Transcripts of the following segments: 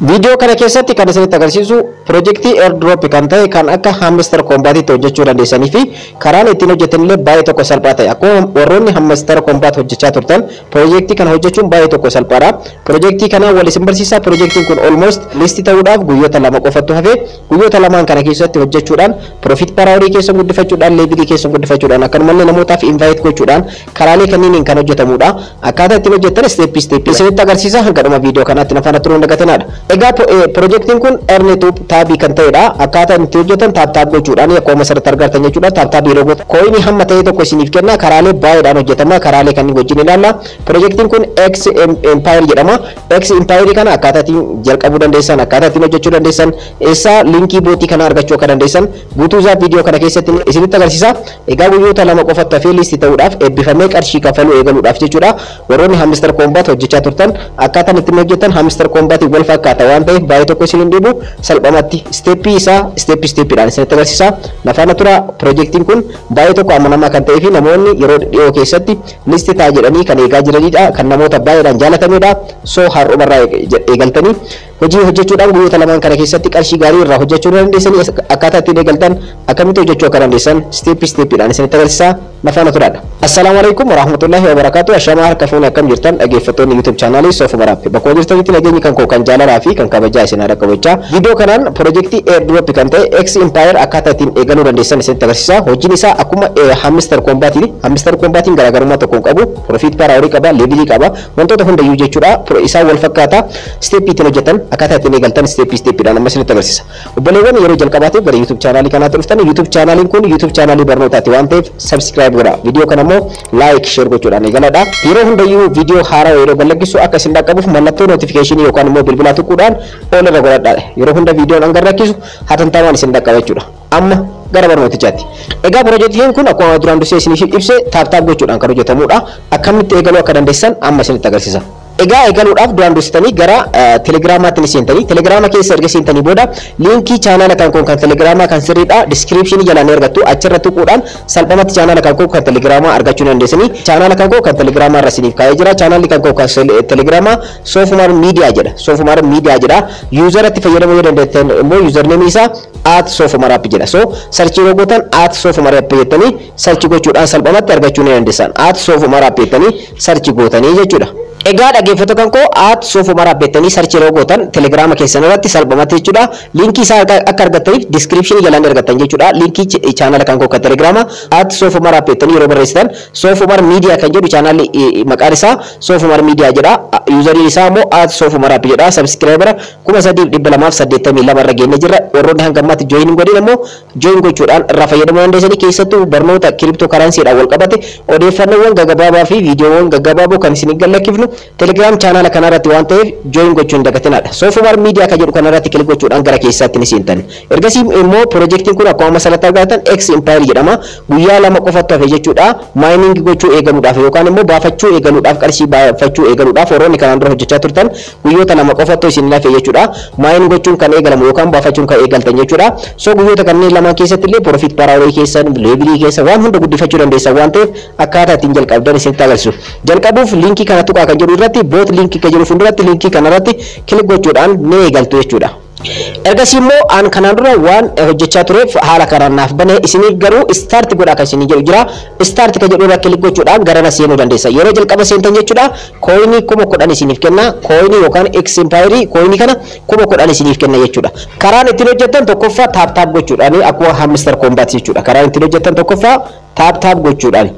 Video kana keessatti kan isinitti agarsiisu projectii airdrop kan ta'e kan akka hamster combat itti hojjechuu dandeessanii fi karaan ittiin hojjetan illee baay'ee tokko salphaa ta'e. Akkuma warroonni hamster combat hojjechaa turtan projectii kana hojjechuun baay'ee tokko salphaadha. Projectii kana wal isin barsiisa. Projectiin kun almost listi ta'uudhaaf guyyoota lama qofatu hafe. Guyyoota lamaan kana keessatti hojjechuudhaan profit per hour keessa guddifachuudhaan level keessa guddifachuudhaan akkanumallee namootaaf invite gochuudhaan karaalee kanniin kan hojjetamudha. Akkaataa ittiin hojjetan step isinitti agarsiisa. Hanga dhuma video kanaatti na faana turuun dagatinaadha. Egaa projectiin kun earnitube taabii kan ta'edha. Akkaataa itti hojjetan taab gochuudhaan akkuma asirratti argattan jechuudha. Taab yeroo gootan coinii hamma ta'e tokko isiniif kenna. Karaalee baay'eedhaan hojjetama. Karaalee kanneen wajjin ilaalla. Projectiin kun X Empire jedhama. X Empire kana akkaataa ittiin jalqabuu dandeessan, akkaataa ittiin hojjechuu dandeessan, eessa linkii bootii kana argachuu akka dandeessan guutuusaa video kana keessatti isinitti agarsiisa. Egaa guyyoota lama qofatti hafee listi ta'uudhaaf eebbifamee qarshii kafaluu eegaluudhaaf jechuudha. Warroonni hamster combat hojjechaa turtan akkaataan ittiin hojjetan hamster combat wal fakkaata waan ta'eef baay'ee tokko isin dhibu salphamatti steppii isaa steppiidhaan isinitti agarsiisa. Nafaana tura projectiin kun baay'ee tokko amanamaa kan ta'ee fi namoonni yeroo dhiyoo keessatti listi ta'a jedhanii kan eegaa jiranidha. Kan namoota baay'eedhaan jaalatamedha. So har'umarraa eegaltanii hojii hojjechuudhaan guyyoota lamaan kana keessatti qarshii gaarii irraa hojjechuu dandeessanii akkaataa ittiin eegaltan akkamitti hojjechuu akka dandeessan steppidhaan isinitti agarsiisa. Nafaana turaadha. Assalaamu alaykum warahmatullahi wabarakatuh. Ashama harka fuuni akkam jirtan dhaggeeffattoonni YouTube channelii Soofuma Raap. Bakka jirtanitti nageenyi kan koo kan jaalalaa fi kan kabajaa isin haadha qabachaa. Video kanaan projectii airdrop kan ta'e X Empire akkaataa ittiin eegaluu dandeessan isinitti agarsiisa. Hojiin isaa akkuma hamster combatii. Hamster combatiin garaagarummaa tokko hin qabu. Profit per hour qaba, level qaba. Wantoota hundayyuu jechuudha. Isaa wal fakkaata. Step ittiin hojjetan akkaataa ittiin eegaltan steppiidhaan amma isinitti agarsiisa. Obboleewwan yeroo jalqabaatiif gara YouTube channelii kanaatti dhuftanii YouTube channeliin kun YouTube channelii barnootaati waan ta'eef subscribe godha. Video kana immoo like share gochuudhaan eegaladha. Yeroo hundayyuu video haaraa yeroo galaggisu akka isin dhaqqabuuf mallattoo notification yookaan immoo bilbilaa tuquudhaan ol irra godhadhaa. Yeroo hunda videoon hanga rakkisu hatantamaan isin dhaqqaba jechuudha. Amma gara barnootichaatti. Egaa projectiin kun akkuma duraan dursee isiniif ibse taab gochuudhaan kan hojjetamudha. Akkamitti eegaluu akka dandeessan amma isinitti agarsiisa. Egaa eegaluudhaaf duraan dursitanii gara telegiraamaatti seentanii telegiraama keessa erga seentanii booda liinkii chaanala kan kun kan telegiraamaa kan sirriidha description jalaan argattu achirratti tuquudhaan salphamatti chaanala kan kun kan telegiraamaa argachuu dandeessanii chaanala kan kun kan telegiraamaa irra isiniif kaa'ee jira chaanalli kan kun kan telegiraamaa Soofumar Media jedha Soofumar Media jedha useratti fayyadamuu yoo dandeettan immoo username isaa @soofumarapp jedha so search yoo gootan @soofumarapp jettanii search gochuudhaan salphamatti argachuu ni dandeessan @soofumarapp jettanii search gootanii jechuudha. Egaa dhaggeeffattoota kan koo @soofumarapp jettanii search yeroo gootan telegiraama keessan irratti salphamatti jechuudha. Linkii isaa akka argattaniif description jalaan argattan jechuudha. Linkii chaanala kan koo kan telegiraama @soofumarapp jettanii yeroo barreessitan Soofumar Media kan jedhu chaanalli maqaan isaa Soofumar Media jedha. Useriin isaa immoo @soofumarapp jedha. Subscriber 3282 irra geenye jirra. Warroonni hanga ammaatti join godhin immoo join gochuudhaan irraa fayyadamuu dandeessanii keessattuu barnoota cryptocurrencyidhaan wal qabate odeeffannoowwan gaggabaabaa fi viidiyoowwan gaggabaaboo kan isin gallakkifnu Telegram channel kanarratti waan ta'eef join gochuun dagatinaadha. Soofumar Media kan jedhu kanarratti kilik gochuudhaan gara keessaatti ni seentan. Ergasii immoo projectiin kun akkuma masalatti argatan X Empire jedhama. Guyyaa lama qofatu hafe jechuudha. Mining gochuu eegaluudhaaf yookaan immoo baafachuu eegaluudhaaf qarshii baafachuu eegaluudhaaf warroonni kanaan dura hojjechaa turtan guyyoota lama qofatu isin hafe jechuudha. Mining gochuun kan eegalamu yookaan baafachuun kan eegaltan jechuudha. So guyyoota kanneen lamaan keessatti illee profit per hour keessan level keessa waan hunda guddifachuu dandeessan waan ta'eef akkaataa ittiin jalqabdan isinitti agarsiisu. Jalqabuuf linkii kana tuqaa kan jedhu irratti boot linkii kan jedhu fuulduratti linkii kanarratti kilik gochuudhaan ni eegaltu jechuudha. Ergasii immoo aan kanaan dura waan hojjechaa tureef haala kanaan naaf bane isiniif garuu start godhaa kan isinii jedhu jira. Start kan jedhu irra kilik gochuudhaan gara seenuu dandeessa. Yeroo jalqaba seentan jechuudha coinii 10,000 isiniif kenna. Coinii yookaan X Empire coinii kana 10,000 isiniif kenna jechuudha. Karaan ittiin hojjettan tokkoffaa taab gochuudhaan akkuma hamster combat jechuudha. Karaan ittiin hojjettan tokkoffaa taab gochuudhaan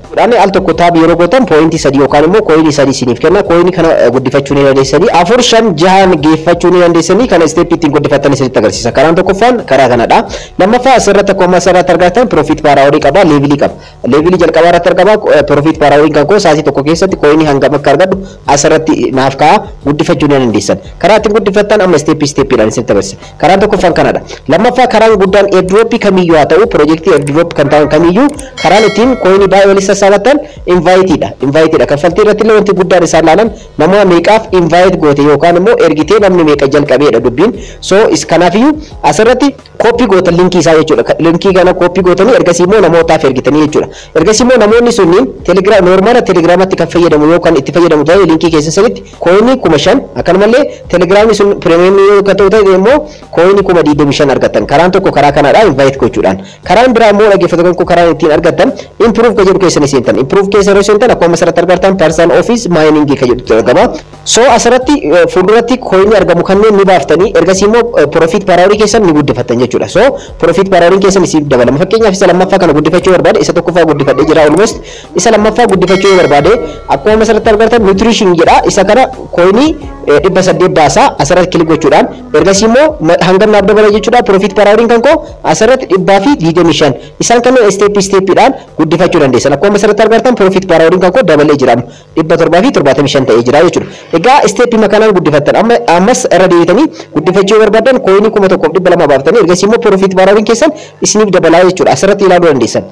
al tokko taab yeroo gootan pointii 3 yookaan immoo coinii 3 isiniif kenna. Coinii kana guddifachuu ni dandeessanii 4 5 6 geeffachuu ni dandeessanii kana step ittiin guddifattan isinitti agarsiisa. Karaan tokkoffaan karaa kanadha. Lammaffaa asirratti akkuma asirratti argattan profit per hour qaba, level qaba. Level jalqabaa irratti argama profit per hour kan koo sa'aatii tokko keessatti coinii hangam akka argadhu asirratti naaf ka'a guddifachuu ni dandeessan. Karaa ittiin guddifattan amma steppiidhaan isinitti agarsiisa. Karaan tokkoffaan kanadha. Lammaffaa karaan guddaan airdrop kamiyyuu haa ta'u projectii airdrop kan ta'an kamiyyuu karaa karaan ittiin coin baay'ee walitti sassaabatan invite dha kaffaltii irratti illee wanti guddaan isaan laalan nama meeqaaf invite goote yookaan immoo ergitee namni meeqa jalqabeedha dubbiin so kanaafiyyuu asirratti copy goota linkii isaa jechuudha linkii kana copy gootanii ergasii immoo namootaaf ergitanii jechuudha ergasii immoo namoonni sunniin telegram normaala telegramatti kan fayyadamu yookaan itti fayyadamu ta'ee linkii keessa sanitti coin 5,000 akkanumallee telegramni sun premium yookaan ta'e immoo coin 25,000 argatan karaan tokko karaa kanaadha invite gochuudhaan karaan biraa immoo dhaggeeffattoonni kun karaan ittiin argatan improve ka jedhu keessanii seentan improve keessa yeroo seentan akkuma asirratti argattan personal office mining ka jedhu argama so asirratti fuulduratti coin argamu kanneen ni baaftanii ergasii immoo profit per hour keessan ni guddifattan jechuudha so profit per hour keessan isiif dabalama fakkeenyaaf isa lammaffaa kana guddifachuu barbaade isa tokkoffaa guddifadhee jira almost isa lammaffaa guddifachuu barbaade akkuma asirratti argattan nutrition jedha isa kana coin 800 baasaa asirratti kilik gochuudhaan ergasii immoo hanga naaf dabala jechuudha profit per hour kan koo asirratti 125 isaan kanneen step-dhaan guddifachuu dandeessan akkuma asirratti argattan profit per hour kan koo dabalee jira 775 ta'ee jira jechuudha egaa step makanaan guddifattan ammas irra deebitanii guddifachuu barbaadan coin 1,200 baaftanii ergasii immoo profit per hour keessan isiniif dabalaa jechuudha asirratti ilaaluu dandeessan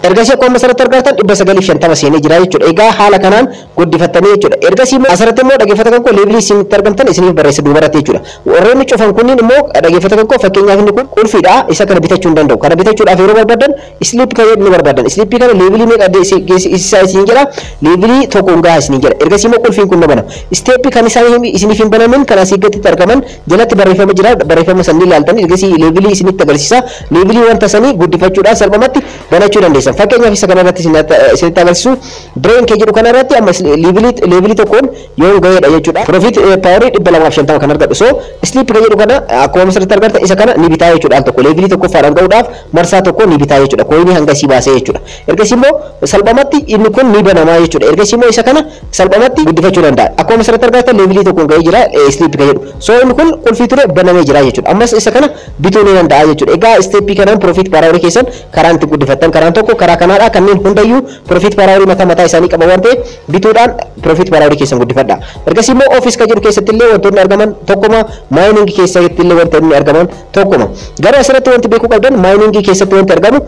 ergasii akkuma asirratti argattan 950 seenee jira jechuudha egaa haala kanaan guddifattanii jechuudha ergasii immoo asirratti immoo dhaggeeffattoota koo levelii isinitti argamtan isiniif barreessa duubarratti jechuudha warreen cufan kunniin immoo dhaggeeffattoota koo fakkeenyaaf inni kun qulfiidha isa kana bitachuu hin danda'u kana bitachuudhaaf yeroo barbaadan sleep kan jedhu barbaadan sleep kana levelii meeqa isaa isin jedha levelii tokko hungaa isin jedha ergasii immoo qulfiin kun nama step kan isiniif hin banamin kan asii gaditti argaman jalatti barreeffama jira barreeffama sanni ilaaltan ergasii levelii isinitti agarsiisa levelii wanta sanii guddifachuudhaan salphumatti banachuu dandeessan fakkeenyaaf isa kana irratti isinitti agarsiisu brain kan jedhu kana irratti amma levelii tokkoon yoo gaheedha jechuudha profit power 250 kan argadhu so sleep kan jedhu kana akkuma asirratti argattan isa kana ni bitaa jechuudha al tokko levelii tokko faadhaan gahuudhaaf marsaa tokko ni bitaa jechuudha coin hanga si baasee jechuudha ergasii immoo salphumatti inni kun ni banamaa jechuudha ergasii immoo isa kana salphumatti guddifachuu danda'a akkuma asirratti argattan levelii tokkoon gahee jira sleep kan jedhu so inni kun qulfii ture banamee jira jechuudha ammas isa kana bituu ni danda'a jechuudha egaa step kanaan profit per hour keessan karaan itti guddifattan karaan tokko karaa kanaadha kanneen hundayyuu profit per hour mataa isaanii qaba waan ta'eef bituudhaan profit per hour keessan guddifadha ergasii immoo office kan jedhu keessatti illee wantoonni argaman tokkuma mining keessatti illee wantoonni argaman tokkuma gara asirratti wanti beekuu qabdan mining keessatti wanti argamu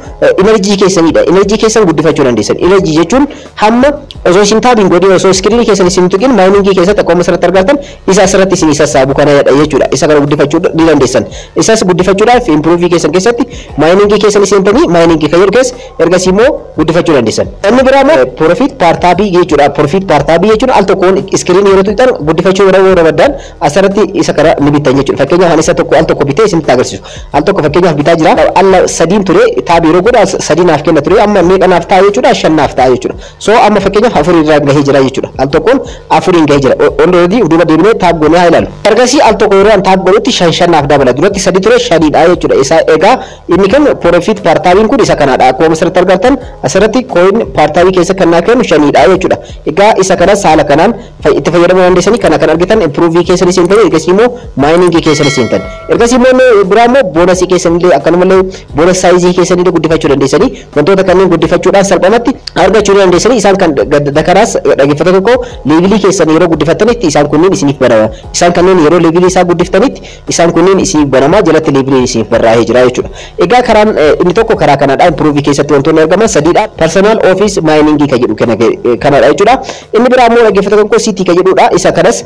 energy keessanidha energy keessan guddifachuu dandeessan energy jechuun hamma osoo isin taabiin godhee osoo screen keessan isin tuqin mining keessatti akkuma asirratti argattan isa asirratti isin sassaabu kana jechuudha isa kana guddifachuu ni dandeessan isas guddifachuudhaaf improve keessan keessatti mining keessan isentanii mining kan jedhu keessa ergasii immoo guddifachuu dandeessan inni biraa immoo profit per tab jechuudha profit per tab jechuun al tokkoon screen yeroo tuqxan guddifachuu yeroo barbaadan asirratti isa kana ni bitan jechuudha fakkeenyaaf isa tokko al tokko bitee isinitti agarsiisu al tokko fakkeenyaaf bitaa jira alla sadiin ture tab yeroo godha sadii naaf kenna ture amma meeqa naaf ta'a jechuudha shan naaf ta'a jechuudha so amma fakkeenyaaf afur irraa gahee jira jechuudha al tokkoon afuriin gahee jira already duuba deebinee tab goonee haa ilaalu ergasii al tokko yeroo tab godhutti shan naaf dabala duratti sadii ture shaniidha jechuudha isa egaa inni kan profit per tabiin kun isa kanaadha akkuma asirratti argattan asirratti coin per tabii keessa kan naa kennu shaniidha jechuudha egaa isa kana saala kanaan itti fayyadamuu dandeessanii kana kan argitan improve keessan seentan ergasii immoo mining keessan seentan ergasii immoo biraa immoo bonusii keessan illee akkanumallee bonus size keessan illee guddifachuu dandeessanii wantoota kanneen guddifachuudhaan salphumatti argachuu dandeessanii isaan kan dakaraas dhaggeeffattoota tokko levelii keessan yeroo guddifattanitti isaan kunniin isiniif banama isaan kanneen yeroo levelii isaa guddiftanitti isaan kunniin isiniif banama jalatti levelii isiniif barraa'ee jira jechuudha egaa karaan inni tokko karaa kanaadha improve keessatti wantoonni argaman sadiidha personal office mining kan jedhu kanaadha jechuudha inni biraa immoo dhaggeeffattoota tokko city kan jedhudha isa kanas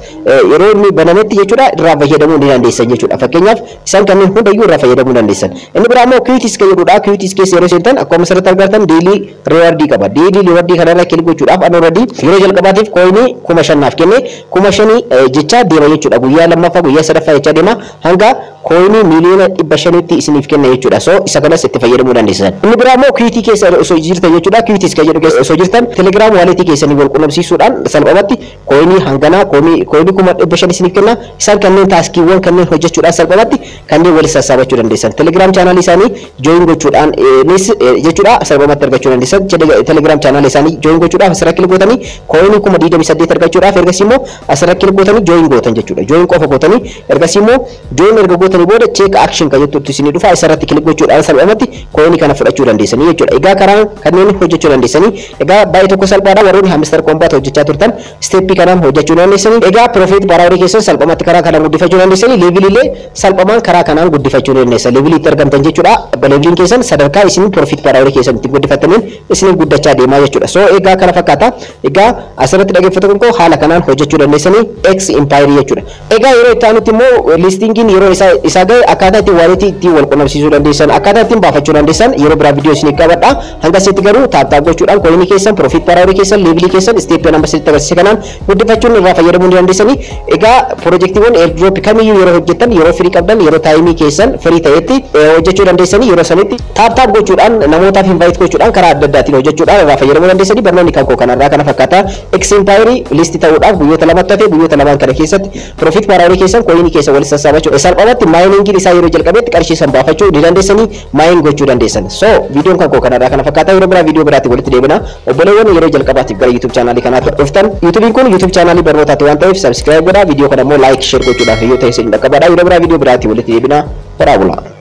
yeroo inni banametti jechuudha irraa fayyadamuu ni dandeessan jechuudha fakkeenyaaf isaan kanneen hundayyuu irraa fayyadamuu dandeessan inni biraa immoo quitis kan jedhudha quitis keessa yeroo seentan akkuma asirratti argattan daily reward qaba daily reward kanarra kilik gochuudhaaf already yeroo jalqabaatiif coin 5,000 naaf kenne 5,000 jecha deema jechuudha guyyaa lammaffaa guyyaa sadaffaa jecha deema hanga coin miliyoona 500tti isiniif kenna jechuudha so isa kanas itti fayyadamuu dandeessan inni biraa immoo quitis keessa osoo jirtan jechuudha quitis kan jedhu keessa osoo jirtan telegram wallet keessanii wal qunnamsiisuudhaan salphumatti coin hangana coin 500 isiniif kenna isaan kanneen taaskiiwwan kanneen hojjechuudhaan salphumatti kanneen wal sassaabachuu dandeessan telegram channel isaanii join gochuudhaan jechuudha salphumatti argachuu dandeessan telegram channel isaanii join gochuudhaaf asirra kilik gootanii coin 28 argachuudhaaf ergasii immoo asirra kilik gootanii join gootan jechuudha join qofa gootanii ergasii immoo join erga hojjettanii booda check action kan jettu isin dhufa isarratti kilik gochuudhaan salphamatti coin kana fudhachuu dandeessanii jechuudha. Egaa karaa kanneen hojjechuu dandeessanii egaa baay'ee tokko salphaadha warroonni hamster combat hojjechaa turtan step kanaan hojjechuu dandeessanii egaa profit per hour keessan salphamatti karaa kanaan guddifachuu dandeessanii level illee salphamaan karaa kanaan guddifachuu dandeessa. Level itti argamtan jechuudha. Levelin keessan sadarkaa isin profit per hour keessan itti guddifataniin isin guddachaa deemaa jechuudha. So egaa kana fakkaata. Egaa asirratti dhaggeeffattoon koo haala kanaan hojjechuu dandeessanii X Empire jechuudha. Egaa yeroo itti aanutti immoo listingin yeroo isaa gahe akkaataa itti walletii itti wal qunnamsiisuu dandeessan akkaataa ittiin baafachuu dandeessan yeroo biraa viidiyoo isin qabadha. Hanga asitti garuu taap gochuudhaan coin keessan profit per hour keessan level keessan step number 6 agarsiise kanaan guddifachuun irraa fayyadamuu dandeessanii. Egaa projektiiwwan airdrop kamiyyuu yeroo hojjettan yeroo free qabdan yeroo taayimii keessan free ta'etti hojjechuu dandeessanii yeroo sanitti taap gochuudhaan namootaaf invite gochuudhaan karaa adda addaatiin hojjechuudhaan irraa fayyadamuu dandeessanii. Barnoonni kan koo kanarraa kana fakkaata. X Empire listi ta'uudhaaf guyyoota lamatti hafe guyyoota lamaan kana keessatti profit per hour keessan coin keessa wal sassaabachuu salphamatti mining isaa yeroo jalqabetti qarshii san baafachuu ni dandeessanii mining gochuu dandeessan. So viidiyoon kan koo kanarraa kana fakkaata. Yeroo biraa viidiyoo biraatti walitti deebina. Obboleewwan yeroo jalqabaatiif gara YouTube channel kanaatti dhuftan YouTubein kun YouTube channel barnootaati waan ta'eef subscribe godhaa. Viidiyoo kana immoo like share gochuudhaaf yoo ta'e isin dhaqqabadha. Yeroo biraa viidiyoo biraatti walitti deebina. Horaa bulaa.